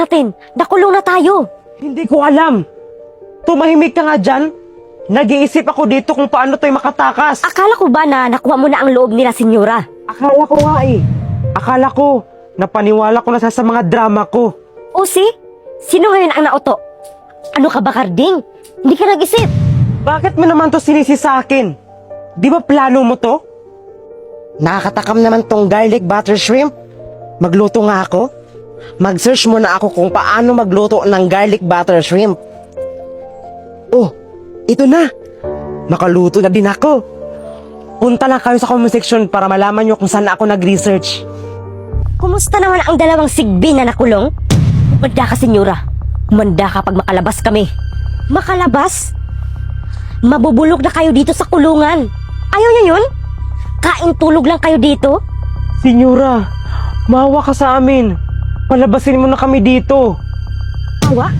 natin? Nakulong na tayo. Hindi ko alam. Tumahimik ka nga dyan. Nag-iisip ako dito kung paano tayo makatakas. Akala ko ba na nakuha mo na ang loob nila, senyora? Akala ko nga eh. Akala ko, napaniwala ko na sa mga drama ko. O sino ngayon ang nauto? Ano ka ba, Karding? Hindi ka nag-isip. Bakit mo naman to sinisi sa akin? Di ba plano mo to? Nakakatakam naman tong garlic butter shrimp. Magluto nga ako. Mag-search muna ako kung paano magluto ng garlic butter shrimp. Oh, ito na. Nakaluto na din ako. Punta lang kayo sa comment section para malaman nyo kung saan ako nag-research. Kumusta naman ang dalawang sigbi na nakulong? Umanda ka, senyora. Umanda ka pag makalabas kami. Makalabas? Mabubulog na kayo dito sa kulungan. Ayaw niyo yun? Kain tulog lang kayo dito? Senyora, maawa ka sa amin. Palabasin mo na kami dito. Awa?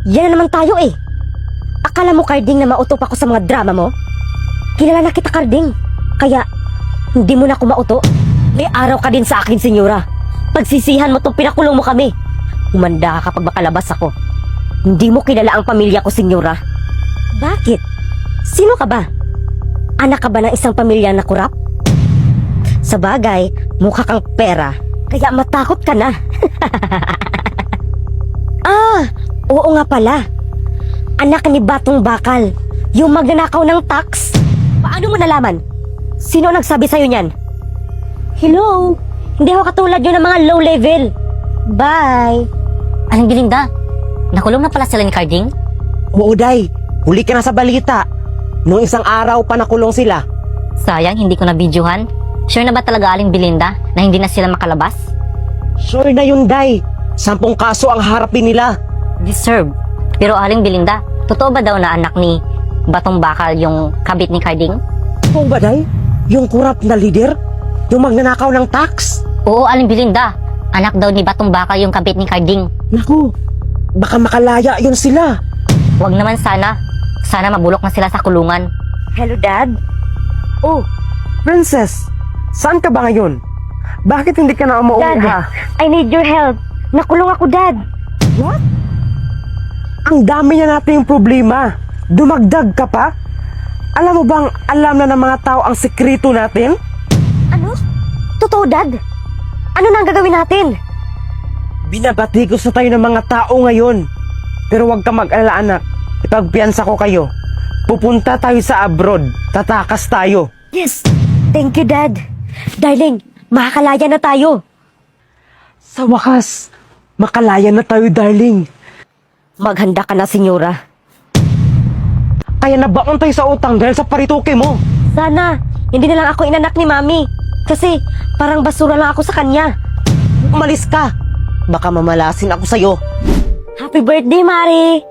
Yan na naman tayo eh. Akala mo, Karding, na mauto pa ako sa mga drama mo? Kilala na kita, Karding. Kaya, hindi mo na ako mauto. May araw ka din sa akin, senyora. Pagsisihan mo tong pinakulong mo kami. Umanda ka kapag makalabas ako. Hindi mo kilala ang pamilya ko, senyora. Bakit? Sino ka ba? Anak ka ba ng isang pamilya na kurap? Sa bagay, mukha kang pera. Kaya matakot ka na. Oo nga pala. Anak ni Batong Bakal. Yung magnanakaw ng tax. Paano mo nalaman? Sino nagsabi sa'yo niyan? Hello? Hindi ako katulad yun ng mga low level. Bye. Aling Belinda, nakulong na pala sila ni Karding? Oo, Day. Huli ka na sa balita. Nung isang araw pa nakulong sila. Sayang, hindi ko na-videohan. Sure na ba talaga, Aling Belinda, na hindi na sila makalabas? Sure na yun, Day. 10 kaso ang harapin nila. Deserve. Pero Aling Belinda, totoo ba daw na anak ni Batong Bakal yung kabit ni Karding? Oo ba, Day? Yung kurap na leader? Yung magnanakaw ng tax? Oo, Aling Belinda. Anak daw ni Batong Bakal yung kabit ni Karding. Naku, baka makalaya yun sila. Huwag naman sana. Sana mabulok na sila sa kulungan. Hello, Dad? Oh, Princess, saan ka ba ngayon? Bakit hindi ka na umuwi, Dad, ha? I need your help. Nakulong ako, Dad. What? Ang dami niya nating problema. Dumagdag ka pa? Alam mo bang alam na ng mga tao ang sekreto natin? Ano? Totoo, Dad? Ano na ang gagawin natin? Binabatikos na tayo ng mga tao ngayon. Pero huwag ka mag-alala, anak. Ipagpiyansa ko kayo. Pupunta tayo sa abroad. Tatakas tayo. Yes! Thank you, Dad. Darling, makakalaya na tayo. Sa wakas, makalaya na tayo, darling. Maghanda ka na, senyora. Kaya nabaon tayo sa utang dahil sa parituke mo. Sana, hindi na lang ako inanak ni Mami. Kasi, parang basura lang ako sa kanya. Umalis ka. Baka mamalasin ako sa'yo. Happy birthday, Mari!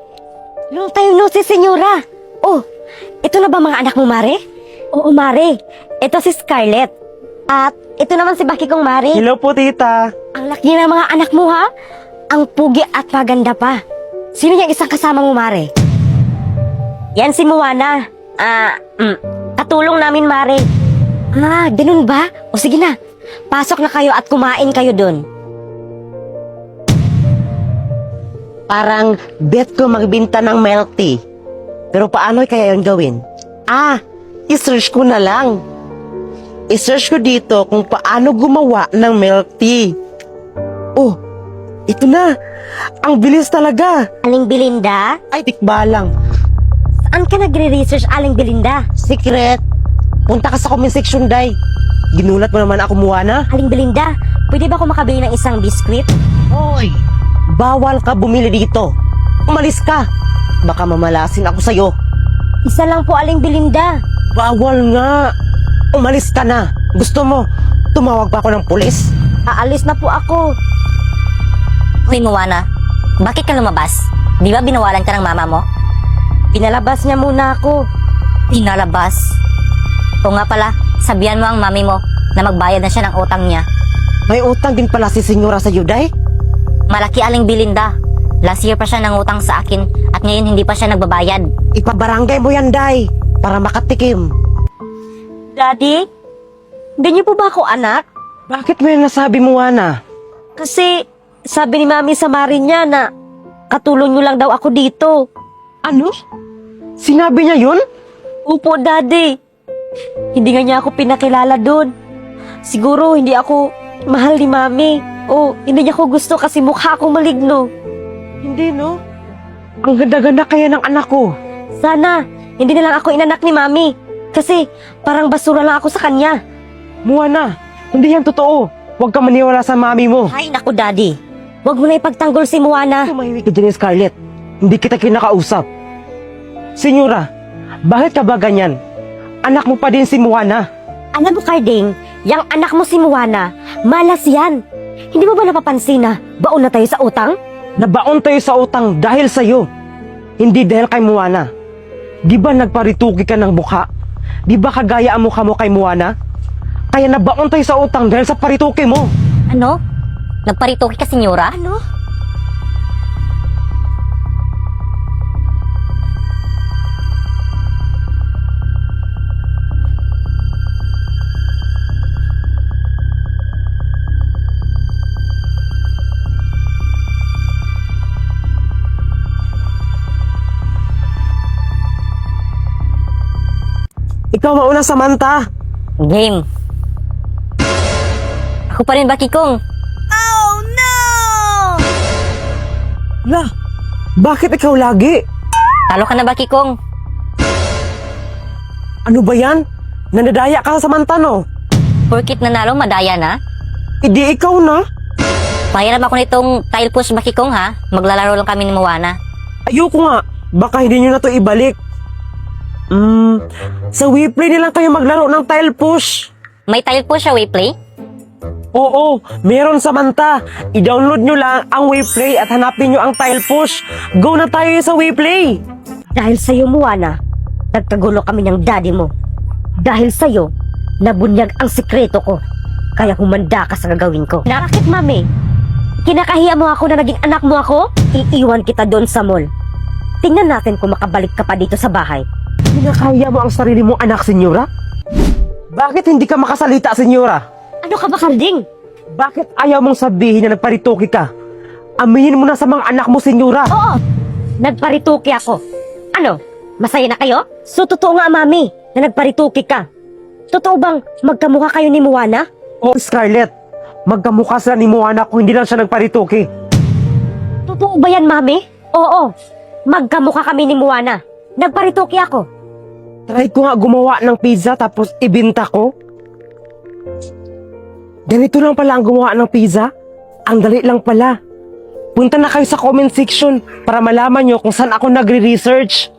Long time no see, senyora. Oh, ito na ba mga anak mo, Mari? Oo, Mari. Ito si Scarlett. At ito naman si Baki kong Mari. Hello po, tita. Ang laki ng mga anak mo, ha? Ang pugi at maganda pa. Sino yung isang kasama mo, Mari? Yan si Moana. Katulong namin, Mari. Ganun ba? O sige na. Pasok na kayo at kumain kayo dun. Parang bet ko magbinta ng milk tea. Pero paano kaya yun gawin? I-search ko na lang. I-search ko dito kung paano gumawa ng milk tea. Oh, ito na. Ang bilis talaga. Aling Belinda? Ay, tikbalang. Saan ka nagre-research, Aling Belinda? Secret. Punta ka sa comment section, Day. Ginulat mo naman ako, Moana. Aling Belinda, pwede ba ako makabili ng isang biskwit? Hoy! Bawal ka bumili dito. Umalis ka. Baka mamalasin ako sa'yo. Isa lang po, Aling Belinda. Bawal nga. Umalis ka na. Gusto mo, tumawag pa ako ng pulis? Aalis na po ako. Hoy, Moana, bakit ka lumabas? Di ba binawalan ka ng mama mo? Pinalabas niya muna ako. Pinalabas? O nga pala, sabihan mo ang mami mo na magbayad na siya ng utang niya. May utang din pala si Senyora sa Day. Malaki, Aling Belinda. Last year pa siya nangutang sa akin at ngayon hindi pa siya nagbabayad. Ipabarangay mo yan, Day, para makatikim. Daddy, hindi niyo po ba ako anak? Bakit mo yan nasabi, Moana? Kasi sabi ni Mami sa Marin niya na katulong niyo lang daw ako dito. Ano? Sinabi niya yun? Opo, Daddy. Hindi nga niya ako pinakilala doon. Siguro hindi ako mahal ni Mami. O hindi niya ako gusto kasi mukha akong maligno. Hindi, no? Ang ganda-ganda kaya ng anak ko. Sana, hindi na lang ako inanak ni Mami. Kasi parang basura lang ako sa kanya. Moana, hindi yan totoo. Huwag ka maniwala sa mami mo. Ay, naku, Daddy. Huwag mo na ipagtanggol si Moana. Tumahimik ka dyan, Scarlett. Hindi kita kinakausap. Senyora, bakit ka ba ganyan? Anak mo pa din si Moana. Alam mo, Carding, yung anak mo si Moana, malas yan. Hindi mo ba napapansin na baon na tayo sa utang? Nabaon tayo sa utang dahil sa'yo. Hindi dahil kay Moana. Di ba nagparituki ka ng mukha? Di ba kagaya ang mukha mo kay Moana? Kaya nabaon tayo sa utang dahil sa parituki mo. Ano? Nagparitoki ka, senyora? Ano? Ikaw mauna, Samantha. Game. Ako pa rin ba, Kikong? La, bakit ikaw lagi? Talo ka na ba, Kikong? Ano ba yan? Nanadaya ka sa Samantha, no? Porkit nanalo, madaya na? Hindi ikaw na. Pahiram ako nitong tile push ba, Kikong, ha? Maglalaro lang kami ni Moana. Ayoko nga. Baka hindi nyo na to ibalik. Sa WePlay na lang kayo maglaro ng tile push. May tile push sa WePlay? Oo, meron, Samantha. I-download nyo lang ang WePlay at hanapin nyo ang tile push. Go na tayo sa WePlay. Dahil sa'yo, Moana, nagkagulo kami ng daddy mo. Dahil sa'yo, nabunyag ang sikreto ko. Kaya humanda ka sa gagawin ko. Nakakit, Mami. Kinakahiya mo ako na naging anak mo ako? Iiwan kita doon sa mall. Tingnan natin kung makabalik ka pa dito sa bahay. Pinakaya mo ang sarili mong anak, senyora? Bakit hindi ka makasalita, senyora? Ano ka ba, Carding? Bakit ayaw mong sabihin na nagparituki ka? Aminin mo na sa mga anak mo, senyora. Oo, nagparituki ako. Ano, masaya na kayo? So, totoo nga, Mami, na nagparituki ka. Totoo bang magkamukha kayo ni Moana? O, Scarlett, magkamukha sila ni Moana kung hindi lang siya nagparituki. Totoo ba yan, Mami? Oo, magkamukha kami ni Moana. Nagparituki ako. Try ko nga gumawa ng pizza tapos ibinta ko. Ganito lang pala ang gumawa ng pizza. Ang dali lang pala. Punta na kayo sa comment section para malaman nyo kung saan ako nagre-research.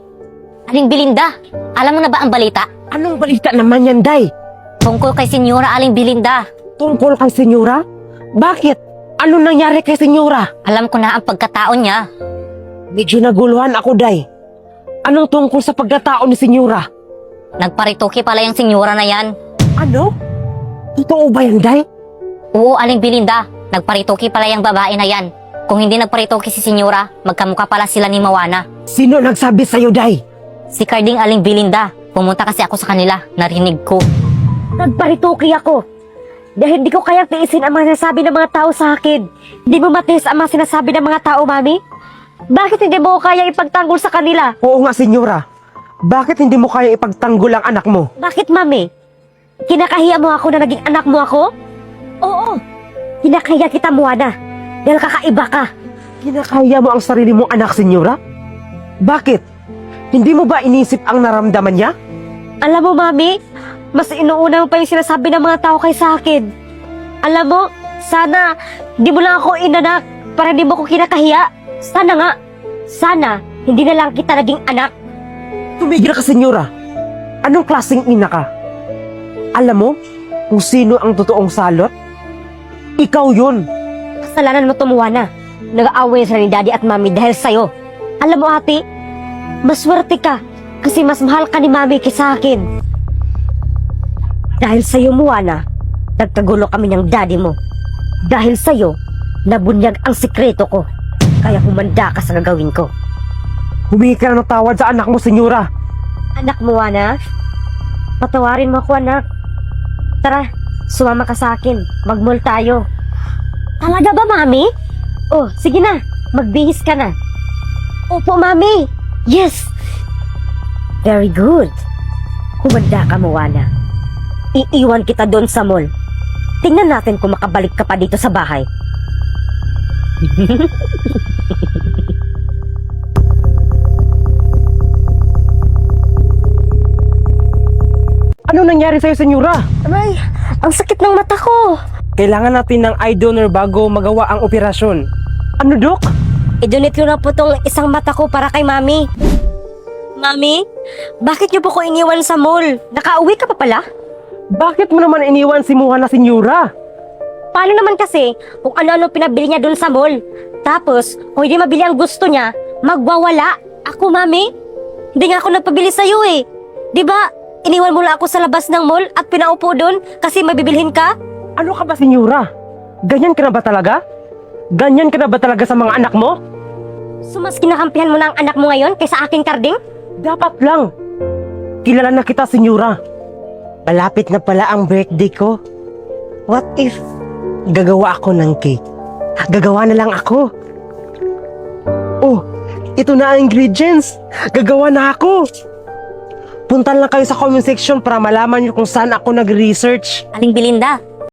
Aling Belinda, alam mo na ba ang balita? Anong balita naman yan, Day? Tungkol kay senyora Aling Belinda. Tungkol kay senyora? Bakit? Ano nangyari kay senyora? Alam ko na ang pagkatao niya. Medyo naguluhan ako, Day. Anong tungkol sa pagkatao ni senyora? Nagparitoki pala yung senyora na yan. Ano? Totoo ba yan, Day? Oo, Aling Belinda, nagparitoki pala yung babae na yan. Kung hindi nagparitoki si senyora, magkamukha pala sila ni Moana. Sino nagsabi sa'yo, Day? Si Carding Aling Belinda. Pumunta kasi ako sa kanila, narinig ko. Nagparituki ako. Dahil hindi ko kayang tiisin ang mga sinasabi ng mga tao sa akin. Hindi mo matiis ang mga sinasabi ng mga tao, Mami? Bakit hindi mo kaya ipagtanggol sa kanila? Oo nga, senyora. Bakit hindi mo kaya ipagtanggol ang anak mo? Bakit, Mami? Kinakahiya mo ako na naging anak mo ako? Oo. Kinakahiya kita, Moana. Dahil kakaiba ka. Kinakaya mo ang sarili mong anak, senyora? Bakit? Hindi mo ba inisip ang naramdaman niya? Alam mo, Mami, mas inuuna mo pa yung sinasabi ng mga tao kay sa akin. Alam mo, sana di mo lang ako inanak para di mo ko kinakahiya. Sana nga. Sana hindi na lang kita naging anak. Tumigil ka, senyora. Anong klaseng ina ka? Alam mo kung sino ang totoong salot? Ikaw yun. Kasalanan mo tumuwa na. Nag-aaway sila ni Daddy at Mami dahil sa'yo. Alam mo, ate, maswerte ka kasi mas mahal ka ni Mami kaysa akin. Dahil sa'yo, Moana, nagkagulo kami ng Daddy mo. Dahil sa'yo, nabunyag ang sikreto ko. Kaya humanda ka sa gagawin ko. Humingi ka na ng tawad sa anak mo, senyora. Anak mo, anak. Patawarin mo ako, anak. Tara, sumama ka sa akin. Mag-mall tayo. Talaga ba, Mami? Oh, sige na. Magbihis ka na. Opo, Mami. Yes. Very good. Humanda ka, Moana. Iiwan kita doon sa mall. Tingnan natin kung makabalik ka pa dito sa bahay. Ano nangyari sa'yo, senyora? Aray, ang sakit ng mata ko. Kailangan natin ng eye donor bago magawa ang operasyon. Ano, Dok? I-donate ko na po tong isang mata ko para kay Mami. Mami, bakit niyo po ko iniwan sa mall? Nakauwi ka pa pala? Bakit mo naman iniwan si Muha na senyora? Paano naman kasi kung ano-ano pinabili niya doon sa mall? Tapos, kung hindi mabili ang gusto niya, magwawala. Ako, Mami, hindi nga ako nagpabili sa'yo eh. Di ba, iniwan mo lang ako sa labas ng mall at pinaupo doon kasi may bibilhin ka? Ano ka ba, senyora? Ganyan ka na ba talaga? Ganyan ka na ba talaga sa mga anak mo? So mas kinakampihan mo na ang anak mo ngayon kaysa aking karding? Dapat lang. Kilala na kita, senyora. Malapit na pala ang birthday ko. What if gagawa ako ng cake? Gagawa na lang ako. Oh, ito na ang ingredients. Gagawa na ako. Punta lang kayo sa comment section para malaman niyo kung saan ako nag-research. Aling Belinda,